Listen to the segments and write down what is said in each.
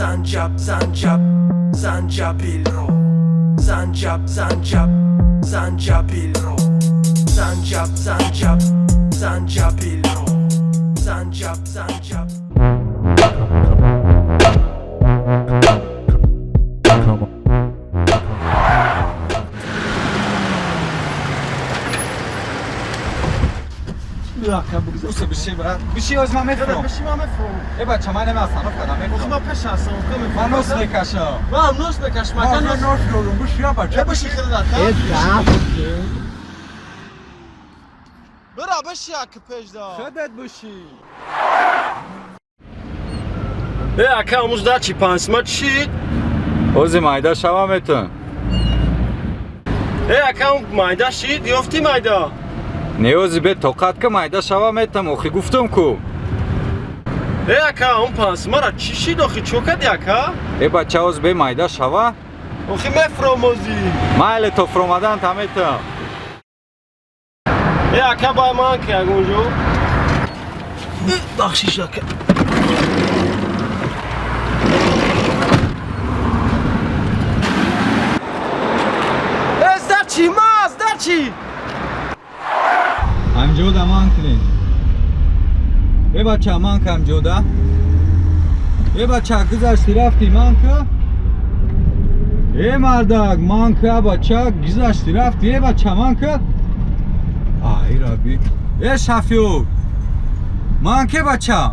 زنجبیل رو زنجبیل رو زنجبیل رو زنجب Usa bishim bra. Bishim az ma mefro. Bishim ma mefro. E bachcha man nemasan ufkadam mefro. Ma pesh hasam. Man nos bekasha. Ma nos bekash ma kan nos gördüm. Bu şuraya bak. Ya bishim khilat. Bra bishi ak pejda. Khadat bushi. Aka omuzda chi pansma chi? Ozi mayda shavametun. Aka mayda shi yofti mayda. نیازی به طاقت که مایده شوام ایتم اخی گفتم کو اکا اون پانس مرا چی شید اخی چوکد اکا؟ ای بچه از به مایده شوا اخی مفروموزی مایل تو فرمادن تمیتم اکا با من که اگونجو بخشیش اکا ازدر چی ما ازدر چی؟ امجودا مانکلین ای بچه مانک امجودا ای بچه گذشتی رفتی مانک ای مردک مانک بچه گذشتی رفتی ای بچه مانک ای ربی ای شفیور مانک بچه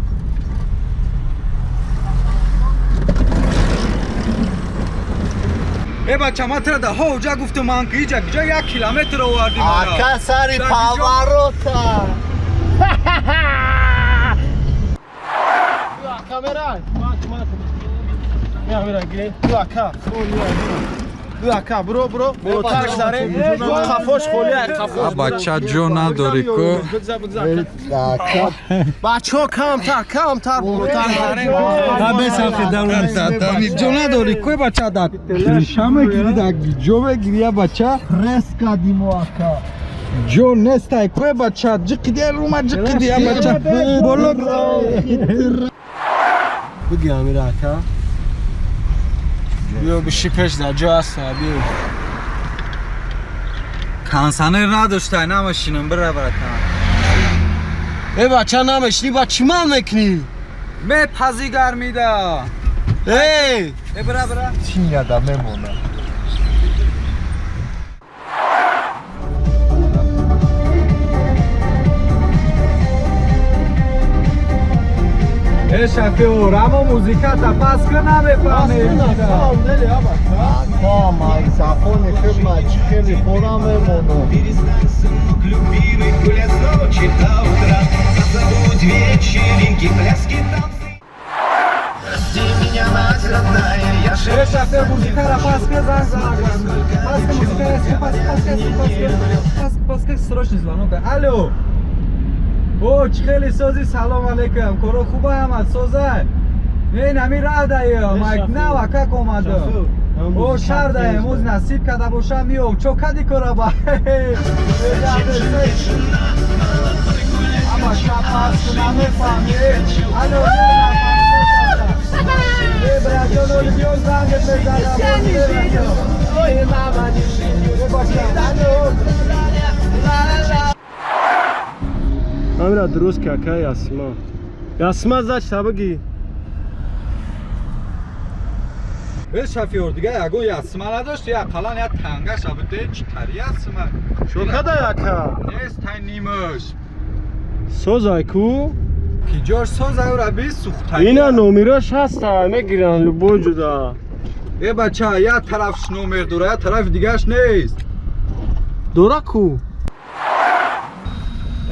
ای بچه ما تر ده ها جا گفتم مانک ایجا کجا 1 کیلومتر آوردیم آکا سری پاواروتا کامرای میام گیری اکا برو ترش داره خفاش خولی خفاش بچه جو نداری که بچه کمتر برو ترش داره جو نداری که بچه داد شمه گیری داگی جو بگیری بچه رسکا دیمو آکا جو نستای که بچه جقیدی روما جقیدی بچه بولو بگی امیر اکا بیا بشی پیش در جا هست بیا کانسانه نداشته نماشینم بره برکن ای بچه نمشنی با چی من میکنی؟ می پزیگر میده ای بره تین یادم میمونه ای شفیور اما موزیکا تا پس که نمیفهمی آکا مایکسافون خدمت خیلی پورا میمونه ای شفیور موزیکا را پس که پس که موزیکا پس که سروش نیزوانو که الو او خیلی سازی سلام علیکم کارو خوبه همه سازه این همی راه دایی مایک نه وکک اومده او شهر دایی موز نصیب کده باشه میو چو کدی کرا با اما شب پس که نمیفهمی الو ای برجان اولیون زنگت بزنم ای نمانی الو امیر درست که اکا یاسما زد بگی ای شفیور دیگه اگو یاسما نداشت یا قلان یا تنگه شبته چی کاری یاسما شوکده اکا نیست تای نیمش سوزای کو؟ کی جور سوزای را بی سوختایی اینا نومیراش هست همه گیرن لبو جدا ای بچه یا طرفش نومیر دوره یا طرف دیگهش نیست دورا کو؟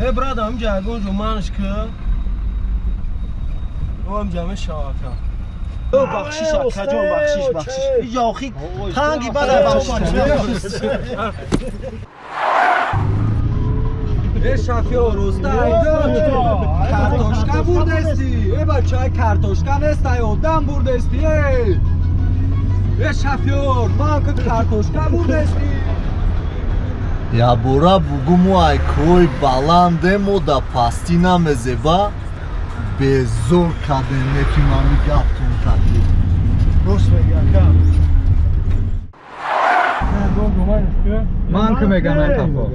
ای براد همجا اگون جو منش که او همجا همه شاکا او بخشیش اکا جون بخشیش اینجا آخی تنگی بده بخشیش ای شفیور روستا کارتوشکا بردستی ای بچه کارتوشکا نیستا دم بردستی ای شفیور من که کارتوشکا بردستی یا برا بگم ای کوی баланде мода пастина мезеба به زور کده نتیمانی گفتون کده من که میگم انتفاق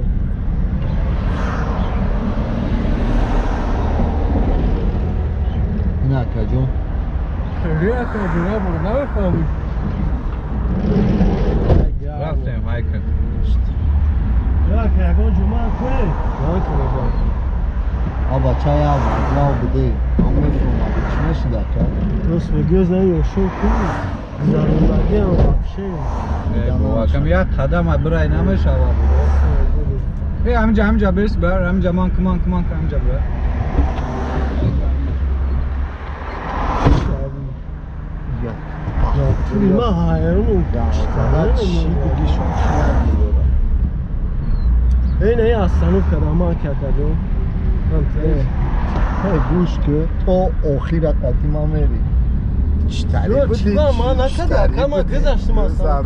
نه کجون رفتیم هایکن آبا چای از اجلا بده هم میفرم چی نشده کرد کم یک قدم برای نمیشه همینجا برس بر همینجا مان کمان که همینجا بر اینه اصلا کدام کجون گوش که تو آخیر قدیما میری چیکار ما نکرده کما گذشتم اصلا